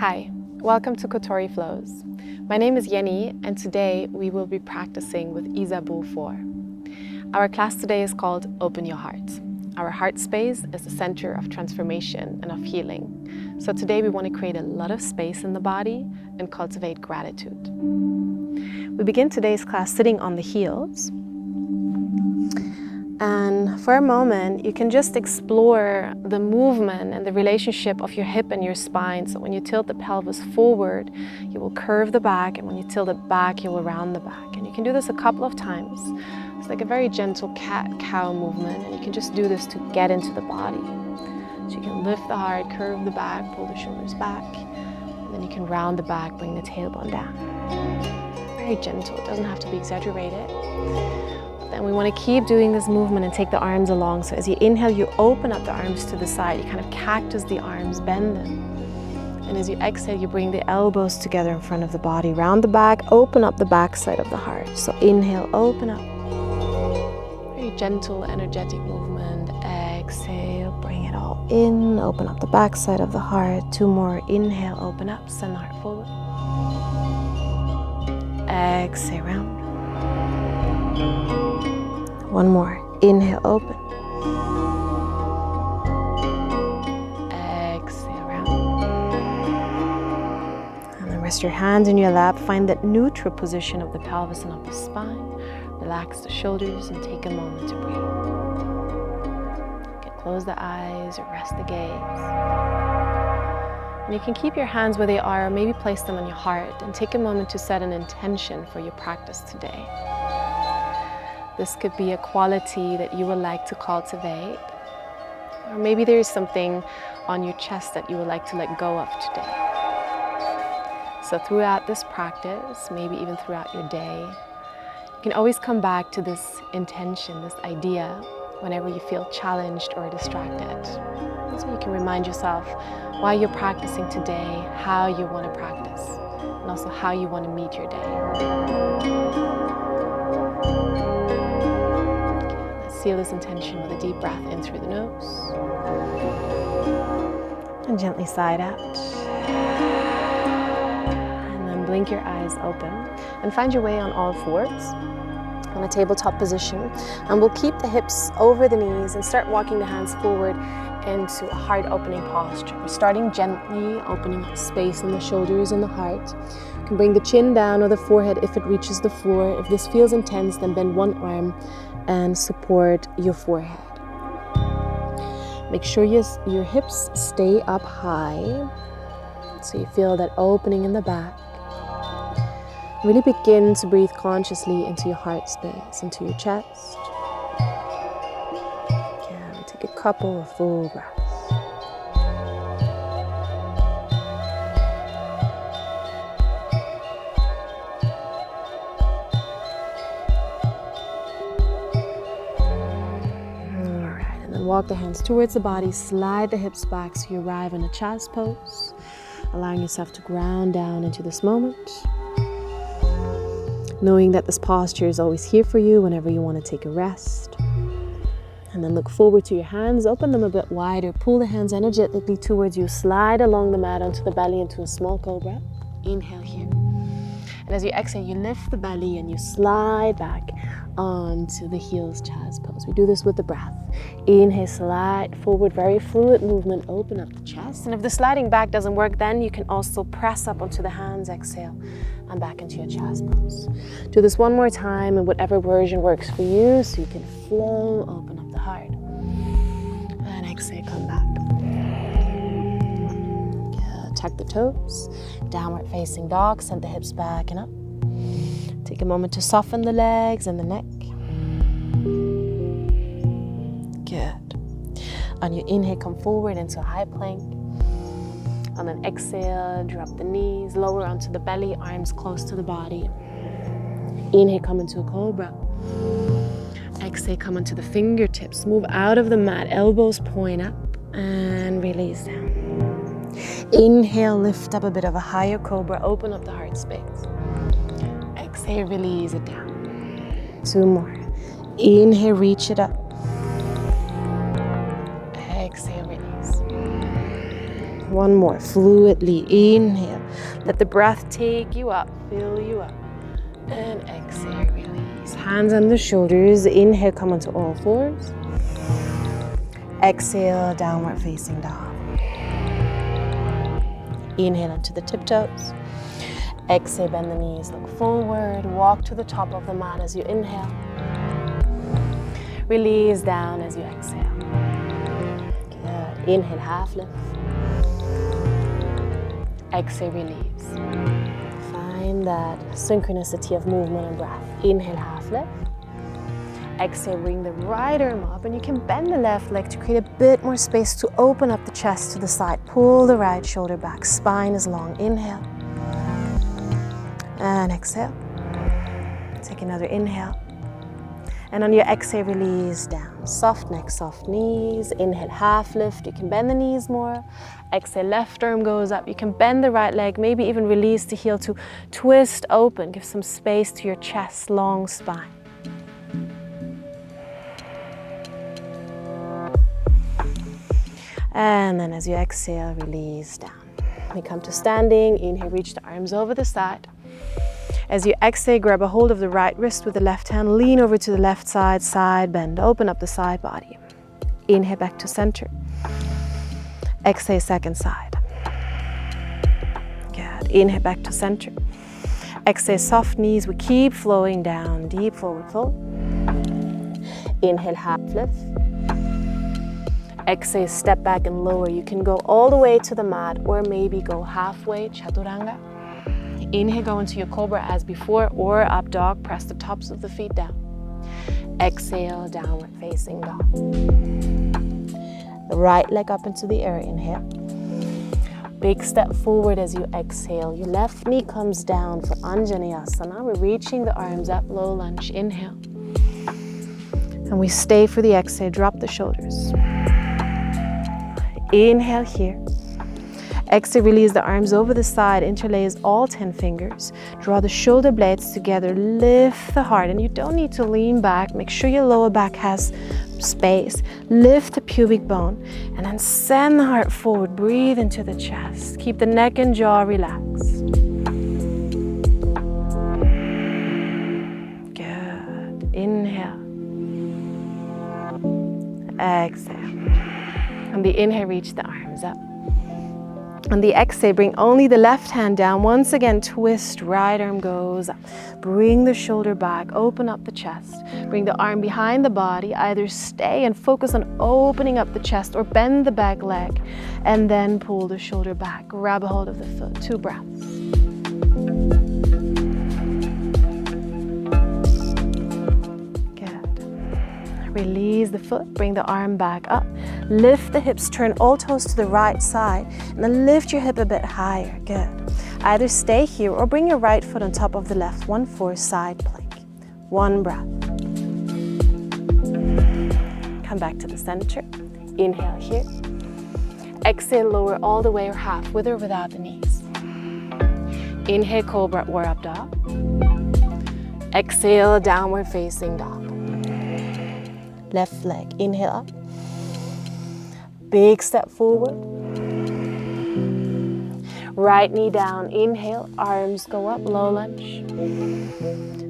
Hi, welcome to Kotori Flows. My name is Jenny, and today we will be practicing with Isabeau Fort. Our class today is called Open Your Heart. Our heart space is the center of transformation and of healing. So today we want to create a lot of space in the body and cultivate gratitude. We begin today's class sitting on the heels. And for a moment, you can just explore the movement and the relationship of your hip and your spine. So when you tilt the pelvis forward, you will curve the back, and when you tilt it back, you will round the back. And you can do this a couple of times. It's like a very gentle cat-cow movement, and you can just do this to get into the body. So you can lift the heart, curve the back, pull the shoulders back, and then you can round the back, bring the tailbone down. Very gentle, it doesn't have to be exaggerated. Then we want to keep doing this movement and take the arms along. So as you inhale, you open up the arms to the side. You kind of cactus the arms, bend them. And as you exhale, you bring the elbows together in front of the body. Round the back, open up the back side of the heart. So inhale, open up. Very gentle, energetic movement. Exhale, bring it all in. Open up the back side of the heart. Two more. Inhale, open up, send the heart forward. Exhale, round. One more. Inhale, open. Exhale, round. And then rest your hands in your lap. Find that neutral position of the pelvis and of the spine. Relax the shoulders and take a moment to breathe. You can close the eyes or rest the gaze. And you can keep your hands where they are, or maybe place them on your heart and take a moment to set an intention for your practice today. This could be a quality that you would like to cultivate, or maybe there is something on your chest that you would like to let go of today. So throughout this practice, maybe even throughout your day, you can always come back to this intention, this idea, whenever you feel challenged or distracted. So you can remind yourself why you're practicing today, how you want to practice, and also how you want to meet your day. Seal this intention with a deep breath in through the nose and gently side out. And then blink your eyes open and find your way on all fours on a tabletop position. And we'll keep the hips over the knees and start walking the hands forward into a heart opening posture. We're starting gently, opening up space in the shoulders and the heart. You can bring the chin down or the forehead if it reaches the floor. If this feels intense, then bend one arm and support your forehead. Make sure your hips stay up high so you feel that opening in the back. Really begin to breathe consciously into your heart space, into your chest. Again, take a couple of full breaths. Walk the hands towards the body, slide the hips back so you arrive in a child's pose, allowing yourself to ground down into this moment, knowing that this posture is always here for you whenever you want to take a rest. And then look forward to your hands, open them a bit wider, pull the hands energetically towards you, slide along the mat onto the belly into a small cobra. Inhale here. And as you exhale, you lift the belly and you slide back onto the heels, child's pose. We do this with the breath. Inhale, slide forward, very fluid movement, open up the chest. And if the sliding back doesn't work, then you can also press up onto the hands, exhale, and back into your child's pose. Do this one more time in whatever version works for you, so you can flow, open up the heart. And exhale, come back. Tuck the toes, downward facing dog, send the hips back and up. Take a moment to soften the legs and the neck. Good. On your inhale, come forward into a high plank. On an exhale, drop the knees, lower onto the belly, arms close to the body. Inhale, come into a cobra. Exhale, come onto the fingertips. Move out of the mat, elbows point up, and release down. Inhale, lift up a bit of a higher cobra, open up the heart space. Exhale, release it down. Two more. Inhale, reach it up. Exhale, release. One more, fluidly inhale. Let the breath take you up, fill you up. And exhale, release. Hands on the shoulders. Inhale, come onto all fours. Exhale, downward facing dog. Inhale onto the tiptoes. Exhale, bend the knees, look forward. Walk to the top of the mat as you inhale. Release down as you exhale. Good. Inhale, half lift. Exhale, release. Find that synchronicity of movement and breath. Inhale, half lift. Exhale, bring the right arm up, and you can bend the left leg to create a bit more space to open up the chest to the side. Pull the right shoulder back, spine is long. Inhale. And exhale. Take another inhale. And on your exhale, release down. Soft neck, soft knees. Inhale, half lift. You can bend the knees more. Exhale, left arm goes up. You can bend the right leg, maybe even release the heel to twist open. Give some space to your chest, long spine. And then as you exhale, release down. We come to standing. Inhale, reach the arms over the side. As you exhale, grab a hold of the right wrist with the left hand. Lean over to the left side, side bend. Open up the side body. Inhale, back to center. Exhale, second side. Good. Inhale, back to center. Exhale, soft knees. We keep flowing down. Deep forward fold. Inhale, half lift. Exhale, step back and lower. You can go all the way to the mat or maybe go halfway, chaturanga. Inhale, go into your cobra as before, or up dog. Press the tops of the feet down. Exhale, downward facing dog. The right leg up into the air. Inhale. Big step forward as you exhale. Your left knee comes down for Anjaneyasana. We're reaching the arms up, low lunge. Inhale. And we stay for the exhale. Drop the shoulders. Inhale here. Exhale, release the arms over the side, interlace all 10 fingers. Draw the shoulder blades together, lift the heart, and you don't need to lean back. Make sure your lower back has space. Lift the pubic bone, and then send the heart forward. Breathe into the chest. Keep the neck and jaw relaxed. Good. Inhale. Exhale. On the inhale, reach the arms up. On the exhale, bring only the left hand down. Once again, twist, right arm goes up. Bring the shoulder back, open up the chest. Bring the arm behind the body. Either stay and focus on opening up the chest or bend the back leg and then pull the shoulder back. Grab a hold of the foot. 2 breaths. Release the foot, bring the arm back up. Lift the hips, turn all toes to the right side, and then lift your hip a bit higher. Good. Either stay here or bring your right foot on top of the left. 1-4 side plank. 1 breath. Come back to the center. Inhale here. Exhale, lower all the way or half, with or without the knees. Inhale, cobra or up dog. Exhale, downward facing dog. Left leg, inhale up. Big step forward. Right knee down, inhale, arms go up, low lunge.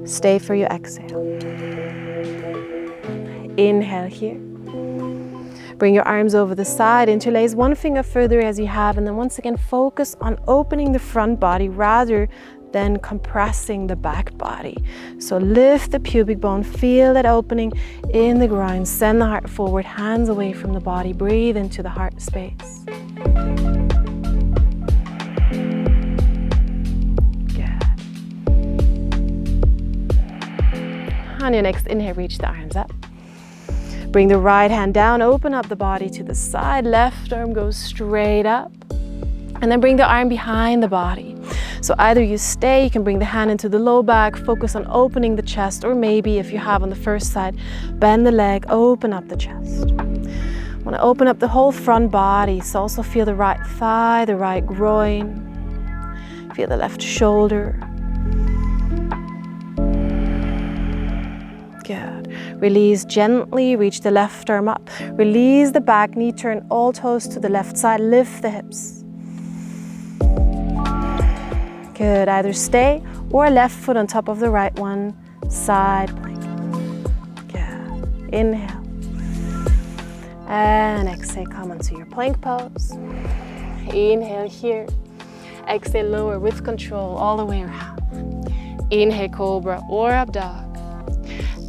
Stay for your exhale. Inhale here. Bring your arms over the side, interlace one finger further as you have, and then once again focus on opening the front body rather than compressing the back body. So lift the pubic bone, feel that opening in the groin, send the heart forward, hands away from the body, breathe into the heart space. Good. On your next inhale, reach the arms up. Bring the right hand down, open up the body to the side, left arm goes straight up, and then bring the arm behind the body. So either you stay, you can bring the hand into the low back, focus on opening the chest, or maybe if you have on the first side, bend the leg, open up the chest. Want to open up the whole front body, so also feel the right thigh, the right groin, feel the left shoulder. Good. Release gently, reach the left arm up. Release the back knee, turn all toes to the left side, lift the hips. Good, either stay or left foot on top of the right one, side plank. Good, inhale. And exhale, come onto your plank pose. Inhale here. Exhale, lower with control all the way around. Inhale, cobra or up dog.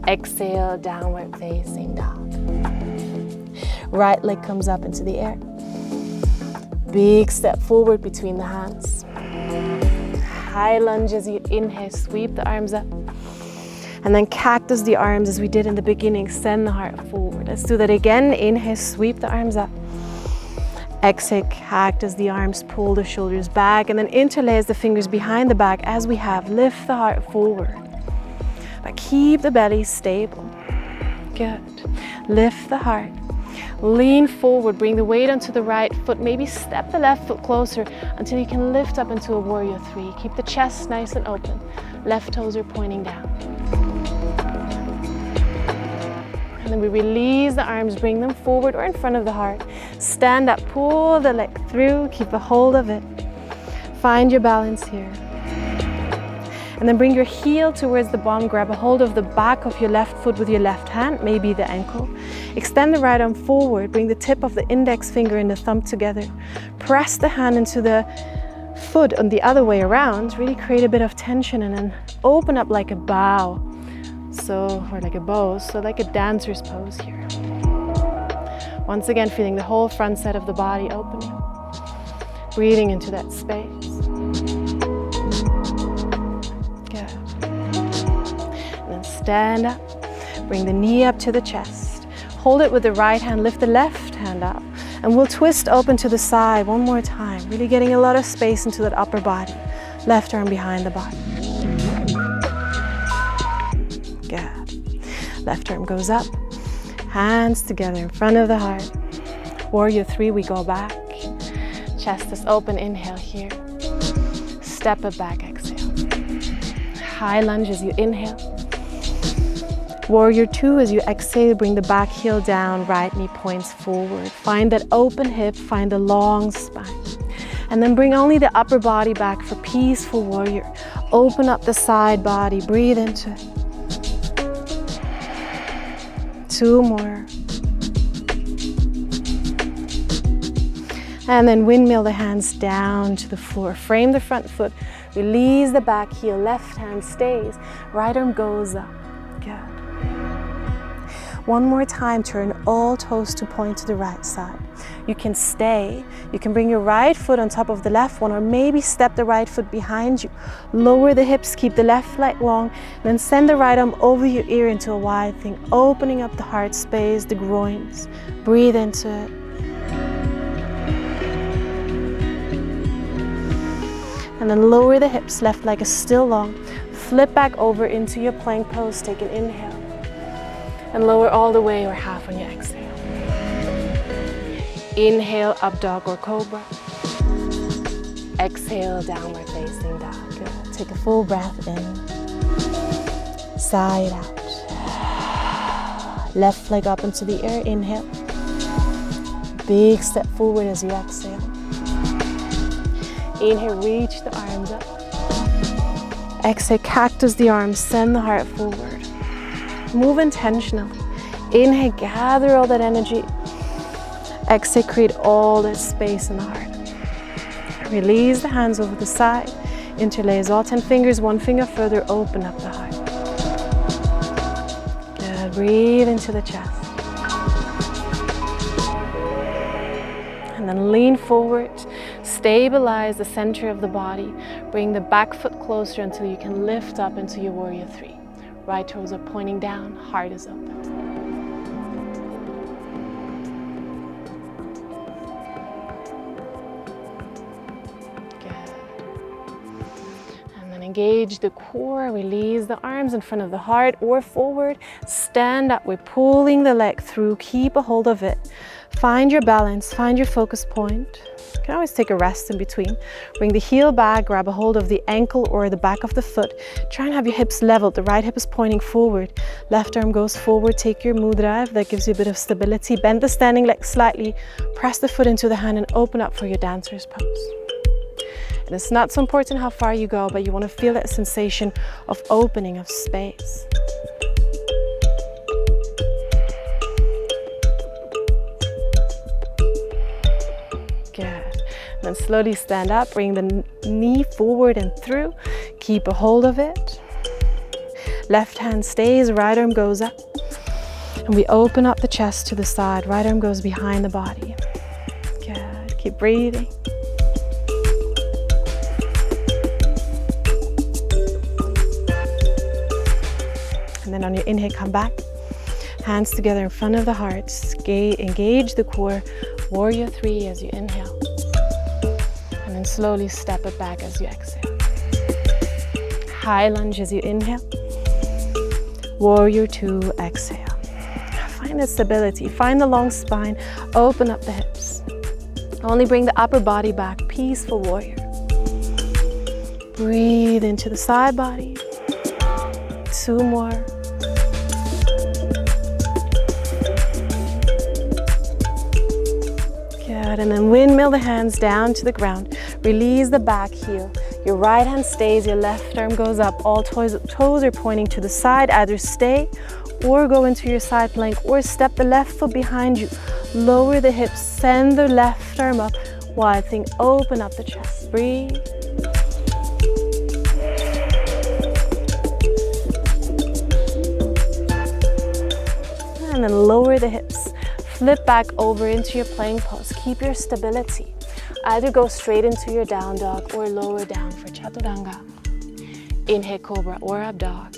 Exhale, downward facing dog. Right leg comes up into the air. Big step forward between the hands. High lunge as you inhale, sweep the arms up. And then cactus the arms as we did in the beginning, send the heart forward. Let's do that again. Inhale, sweep the arms up. Exhale, cactus the arms, pull the shoulders back, and then interlace the fingers behind the back as we have. Lift the heart forward. But keep the belly stable. Good. Lift the heart. Lean forward, bring the weight onto the right foot. Maybe step the left foot closer until you can lift up into a warrior three. Keep the chest nice and open. Left toes are pointing down. And then we release the arms, bring them forward or in front of the heart. Stand up, pull the leg through, keep a hold of it. Find your balance here. And then bring your heel towards the bum, grab a hold of the back of your left foot with your left hand, maybe the ankle. Extend the right arm forward, bring the tip of the index finger and the thumb together. Press the hand into the foot on the other way around, really create a bit of tension and then open up like a bow. Or like a bow, so like a dancer's pose here. Once again, feeling the whole front side of the body opening. Breathing into that space. Good. And then stand up, bring the knee up to the chest. Hold it with the right hand, lift the left hand up. And we'll twist open to the side one more time, really getting a lot of space into that upper body. Left arm behind the body. Good. Left arm goes up, hands together in front of the heart. Warrior three, we go back. Chest is open, inhale here. Step it back, exhale. High lunge as you inhale. Warrior two, as you exhale, bring the back heel down, right knee points forward. Find that open hip, find a long spine. And then bring only the upper body back for peaceful warrior. Open up the side body, breathe into it. Two more. And then windmill the hands down to the floor. Frame the front foot. Release the back heel. Left hand stays. Right arm goes up. Good. One more time, turn all toes to point to the right side. You can stay. You can bring your right foot on top of the left one, or maybe step the right foot behind you. Lower the hips, keep the left leg long, then send the right arm over your ear into a wide thing, opening up the heart space, the groins. Breathe into it. And then lower the hips, left leg is still long. Flip back over into your plank pose, take an inhale. And lower all the way or half on your exhale. Inhale, up dog or cobra. Exhale, downward facing dog. Good. Take a full breath in. Side out. Left leg up into the air, inhale. Big step forward as you exhale. Inhale, reach the arms up. Exhale, cactus the arms, send the heart forward. Move intentionally. Inhale, gather all that energy. Exhale, create all that space in the heart. Release the hands over the side. Interlace all 10 fingers, one finger further, open up the heart. Good, breathe into the chest. And then lean forward, stabilize the center of the body. Bring the back foot closer until you can lift up into your warrior three. Right toes are pointing down, heart is open. Engage the core, release the arms in front of the heart or forward. Stand up, we're pulling the leg through, keep a hold of it. Find your balance, find your focus point. You can always take a rest in between. Bring the heel back, grab a hold of the ankle or the back of the foot. Try and have your hips leveled, the right hip is pointing forward. Left arm goes forward, take your mudra, that gives you a bit of stability. Bend the standing leg slightly, press the foot into the hand and open up for your dancer's pose. And it's not so important how far you go, but you want to feel that sensation of opening, of space. Good. Then slowly stand up, bring the knee forward and through. Keep a hold of it. Left hand stays, right arm goes up. And we open up the chest to the side. Right arm goes behind the body. Good. Keep breathing. And then on your inhale, come back. Hands together in front of the heart. Engage the core. Warrior 3 as you inhale. And then slowly step it back as you exhale. High lunge as you inhale. Warrior 2, exhale. Find the stability, find the long spine, open up the hips. Only bring the upper body back, peaceful warrior. Breathe into the side body. 2 more. Good, and then windmill the hands down to the ground. Release the back heel. Your right hand stays, your left arm goes up. All toes are pointing to the side. Either stay or go into your side plank or step the left foot behind you. Lower the hips, send the left arm up. Wide thing, open up the chest. Breathe. And then lower the hips. Flip back over into your plank pose. Keep your stability. Either go straight into your down dog or lower down for chaturanga. Inhale, cobra or up dog.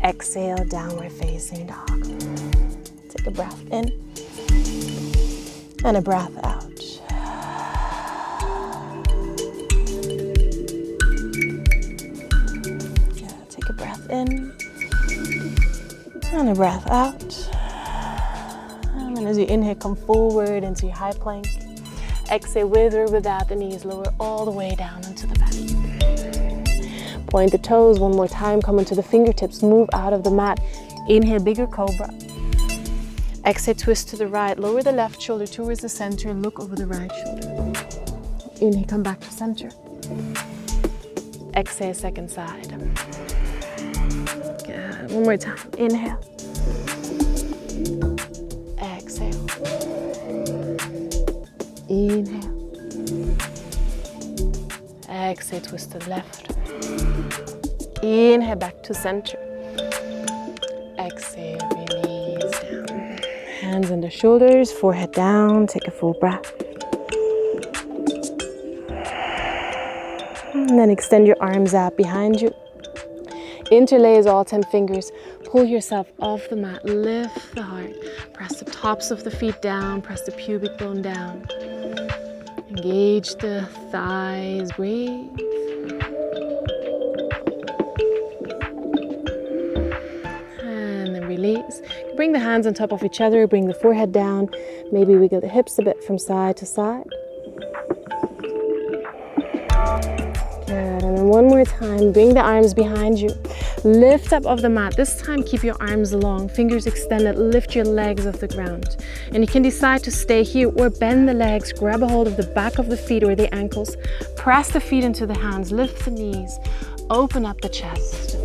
Exhale, downward facing dog. Take a breath in and a breath out. Yeah, take a breath in and a breath out. And then as you inhale, come forward into your high plank. Exhale with or without the knees, lower all the way down into the back. Point the toes one more time, come into the fingertips, move out of the mat. Inhale, bigger cobra. Exhale, twist to the right, lower the left shoulder towards the center, look over the right shoulder. Inhale, come back to center. Exhale, second side. Good, one more time, inhale. Exhale. Inhale. Exhale, twist to the left. Inhale, back to center. Exhale, release down. Hands under shoulders, forehead down, take a full breath. And then extend your arms out behind you. Interlace all 10 fingers. Pull yourself off the mat, lift the heart. Press the tops of the feet down, press the pubic bone down. Engage the thighs, breathe. And then release. Bring the hands on top of each other, bring the forehead down. Maybe wiggle the hips a bit from side to side. Good, and then one more time, bring the arms behind you. Lift up off the mat. This time, keep your arms long, fingers extended, lift your legs off the ground. And you can decide to stay here or bend the legs, grab a hold of the back of the feet or the ankles, press the feet into the hands, lift the knees, open up the chest.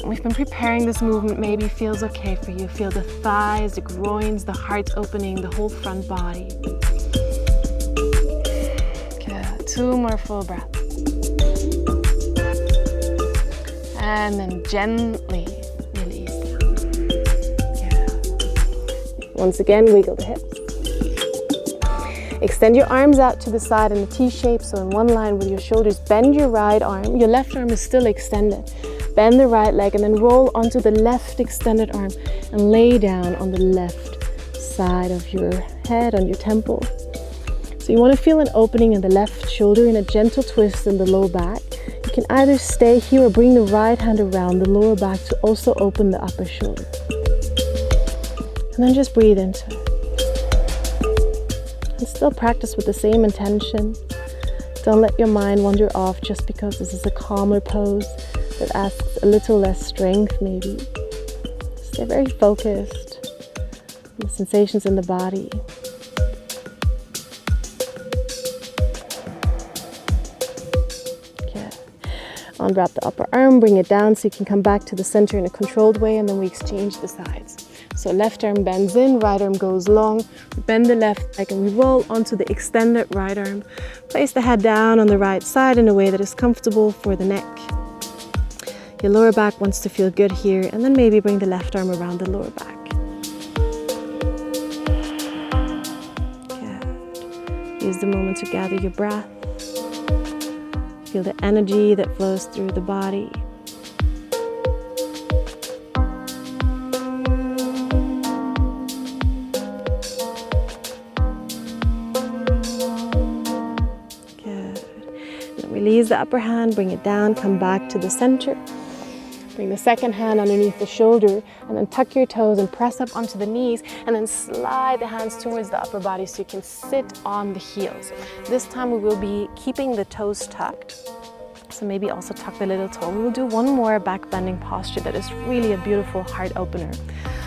And we've been preparing this movement, maybe feels okay for you. Feel the thighs, the groins, the heart opening, the whole front body. Good, 2 more full breaths. And then gently release down. Yeah. Once again, wiggle the hips. Extend your arms out to the side in a T shape, so in one line with your shoulders. Bend your right arm. Your left arm is still extended. Bend the right leg and then roll onto the left extended arm and lay down on the left side of your head, on your temple. So you want to feel an opening in the left shoulder and a gentle twist in the low back. You can either stay here or bring the right hand around the lower back to also open the upper shoulder. And then just breathe into it. And still practice with the same intention. Don't let your mind wander off just because this is a calmer pose that asks a little less strength maybe. Stay very focused on the sensations in the body. Unwrap the upper arm, bring it down so you can come back to the center in a controlled way, and then we exchange the sides. So left arm bends in, right arm goes long. We bend the left leg and we roll onto the extended right arm. Place the head down on the right side in a way that is comfortable for the neck. Your lower back wants to feel good here, and then maybe bring the left arm around the lower back. Good. Use the moment to gather your breath. Feel the energy that flows through the body. Release the upper hand, bring it down, come back to the center. Bring the second hand underneath the shoulder and then tuck your toes and press up onto the knees, and then slide the hands towards the upper body so you can sit on the heels. This time we will be keeping the toes tucked. So maybe also tuck the little toe. We will do one more back bending posture that is really a beautiful heart opener.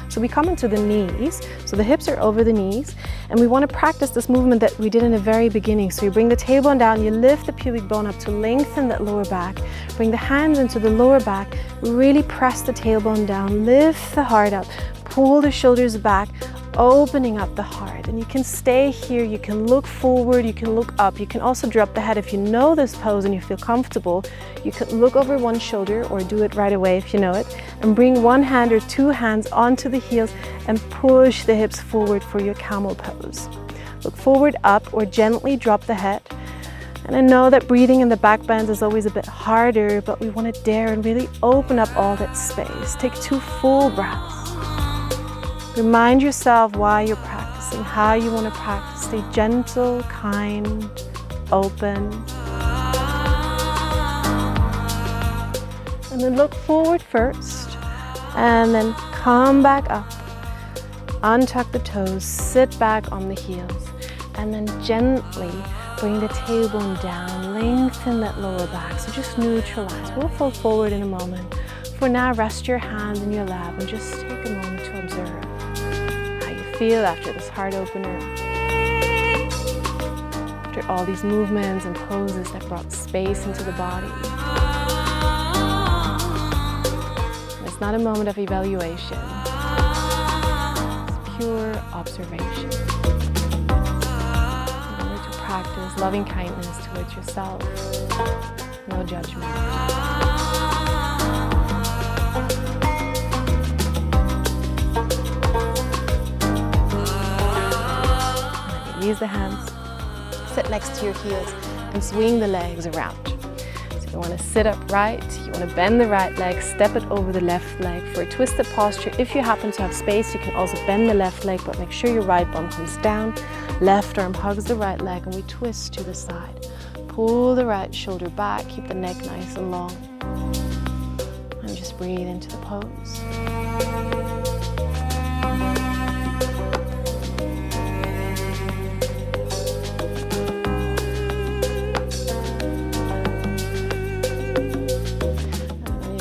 So we come into the knees, so the hips are over the knees, and we want to practice this movement that we did in the very beginning. So you bring the tailbone down, you lift the pubic bone up to lengthen that lower back, bring the hands into the lower back, really press the tailbone down, lift the heart up, pull the shoulders back, opening up the heart. And you can stay here, you can look forward, you can look up, you can also drop the head if you know this pose and you feel comfortable. You could look over one shoulder or do it right away if you know it, and bring one hand or two hands onto the heels and push the hips forward for your camel pose. Look forward, up, or gently drop the head. And I know that breathing in the back bends is always a bit harder, but we want to dare and really open up all that space. Take 2 full breaths. Remind yourself why you're practicing, how you want to practice. Stay gentle, kind, open. And then look forward first, and then come back up. Untuck the toes, sit back on the heels, and then gently bring the tailbone down, lengthen that lower back. So just neutralize. We'll fold forward in a moment. For now, rest your hands in your lap and just take a moment to observe how you feel after this heart opener. After all these movements and poses that brought space into the body. It's not a moment of evaluation. It's pure observation. Remember to practice loving kindness towards yourself. No judgment. Use the hands, sit next to your heels, and swing the legs around. So you want to sit upright, you want to bend the right leg, step it over the left leg for a twisted posture. If you happen to have space, you can also bend the left leg, but make sure your right bum comes down. Left arm hugs the right leg, and we twist to the side. Pull the right shoulder back, keep the neck nice and long. And just breathe into the pose.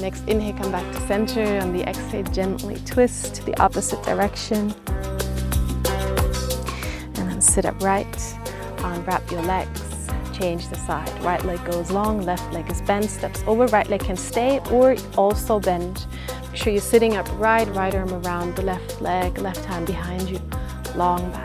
Next inhale, come back to center. On the exhale, gently twist to the opposite direction. And then sit upright, unwrap your legs, change the side. Right leg goes long, left leg is bent, steps over, right leg can stay or also bend. Make sure you're sitting upright, right arm around the left leg, left hand behind you, long back.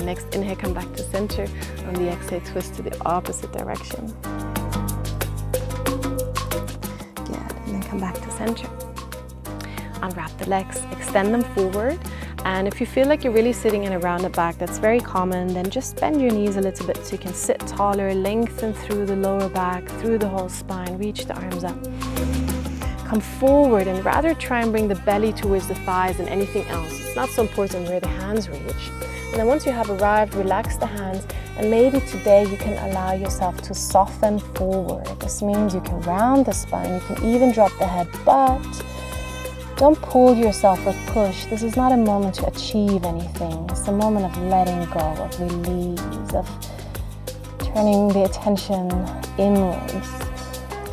Next inhale, come back to center. On the exhale, twist to the opposite direction. Good, and then come back to center. Unwrap the legs, extend them forward. And if you feel like you're really sitting in a rounded back, that's very common, then just bend your knees a little bit so you can sit taller, lengthen through the lower back, through the whole spine, reach the arms up. Come forward and rather try and bring the belly towards the thighs than anything else. It's not so important where the hands reach. And then once you have arrived, relax the hands, and maybe today you can allow yourself to soften forward. This means you can round the spine, you can even drop the head, but don't pull yourself or push. This is not a moment to achieve anything. It's a moment of letting go, of release, of Turning the attention inwards.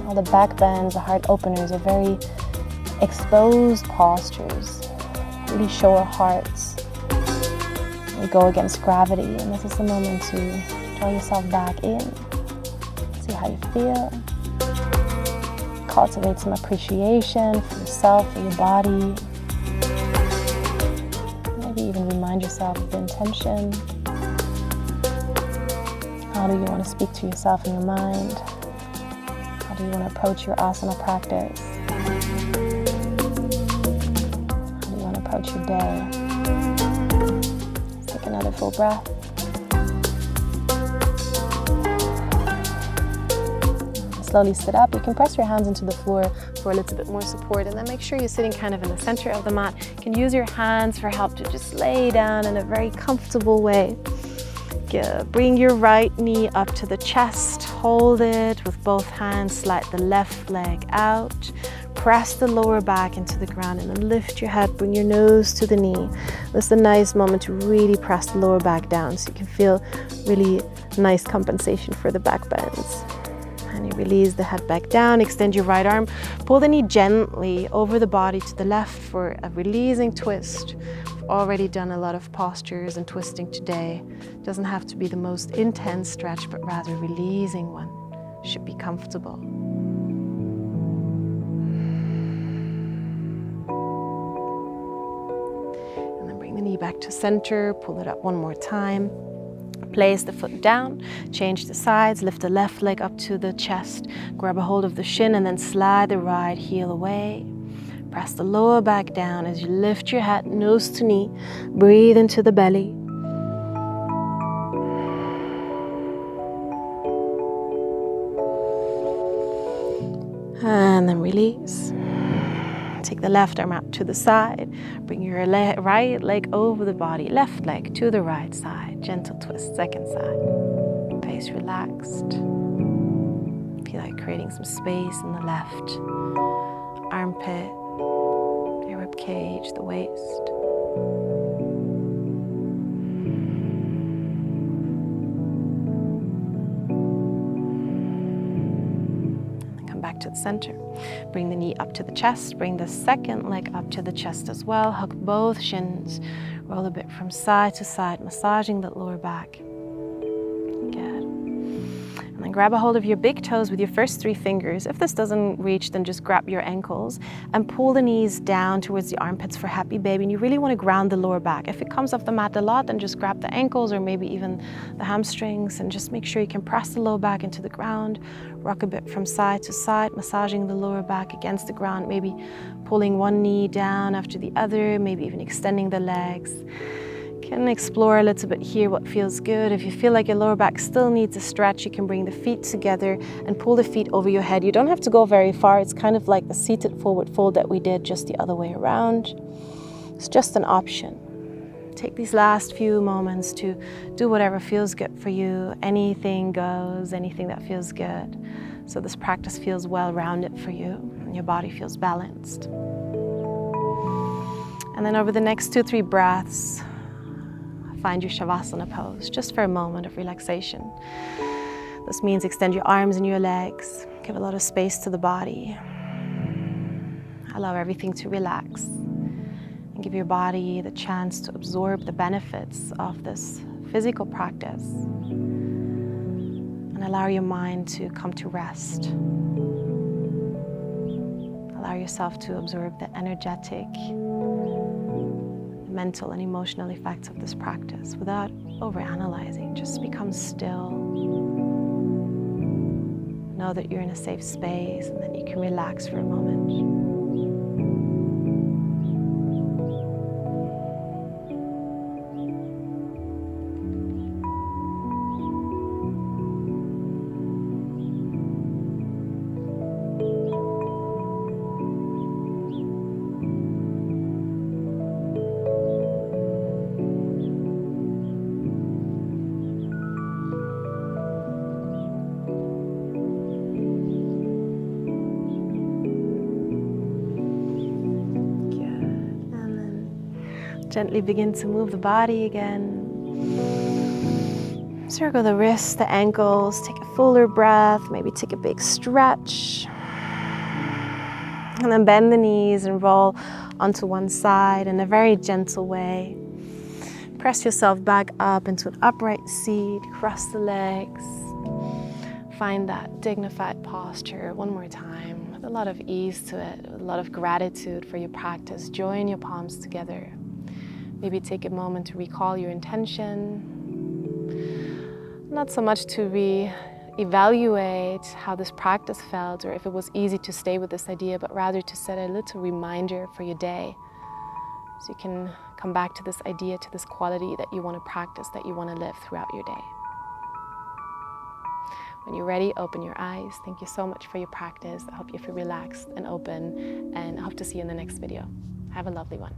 All the back bends, the heart openers are very exposed postures. Really show our hearts. We go against gravity, and this is the moment to draw yourself back in. See how you feel. Cultivate some appreciation for yourself, for your body. Maybe even remind yourself of the intention. How do you want to speak to yourself in your mind? How do you want to approach your asana practice? How do you want to approach your day? Let's take another full breath. Slowly sit up. You can press your hands into the floor for a little bit more support, and then make sure you're sitting kind of in the center of the mat. You can use your hands for help to just lay down in a very comfortable way. Bring your right knee up to the chest. Hold it with both hands. Slide the left leg out. Press the lower back into the ground, and then lift your head. Bring your nose to the knee. This is a nice moment to really press the lower back down so you can feel really nice compensation for the back bends. And you release the head back down, extend your right arm, pull the knee gently over the body to the left for a releasing twist. We've already done a lot of postures and twisting today. It doesn't have to be the most intense stretch, but rather releasing one. Should be comfortable. And then bring the knee back to center, pull it up one more time. Place the foot down, change the sides, lift the left leg up to the chest, grab a hold of the shin, and then slide the right heel away. Press the lower back down as you lift your head, nose to knee. Breathe into the belly. And then release. Take the left arm out to the side. Bring your right leg over the body, left leg to the right side. Gentle twist, second side. Face relaxed. Feel like creating some space in the left armpit, your rib cage, the waist. Back to the center. Bring the knee up to the chest. Bring the second leg up to the chest as well. Hug both shins. Roll a bit from side to side, massaging that lower back. Good. And then grab a hold of your big toes with your first 3 fingers. If this doesn't reach, then just grab your ankles and pull the knees down towards the armpits for happy baby. And you really want to ground the lower back. If it comes off the mat a lot, then just grab the ankles or maybe even the hamstrings, and just make sure you can press the lower back into the ground. Rock a bit from side to side, massaging the lower back against the ground, maybe pulling one knee down after the other, maybe even extending the legs. You can explore a little bit here what feels good. If you feel like your lower back still needs a stretch, you can bring the feet together and pull the feet over your head. You don't have to go very far. It's kind of like the seated forward fold that we did, just the other way around. It's just an option. Take these last few moments to do whatever feels good for you. Anything goes, anything that feels good. So this practice feels well-rounded for you and your body feels balanced. And then over the next 2-3 breaths, find your Shavasana pose, just for a moment of relaxation. This means extend your arms and your legs. Give a lot of space to the body. Allow everything to relax. And give your body the chance to absorb the benefits of this physical practice. And allow your mind to come to rest. Allow yourself to absorb the energetic, mental and emotional effects of this practice without overanalyzing. Just become still. Know that you're in a safe space, and then you can relax for a moment. Gently begin to move the body again. Circle the wrists, the ankles, take a fuller breath, maybe take a big stretch. And then bend the knees and roll onto one side in a very gentle way. Press yourself back up into an upright seat, cross the legs. Find that dignified posture one more time with a lot of ease to it, with a lot of gratitude for your practice. Join your palms together. Maybe take a moment to recall your intention. Not so much to re-evaluate how this practice felt or if it was easy to stay with this idea, but rather to set a little reminder for your day. So you can come back to this idea, to this quality that you want to practice, that you want to live throughout your day. When you're ready, open your eyes. Thank you so much for your practice. I hope you feel relaxed and open, and I hope to see you in the next video. Have a lovely one.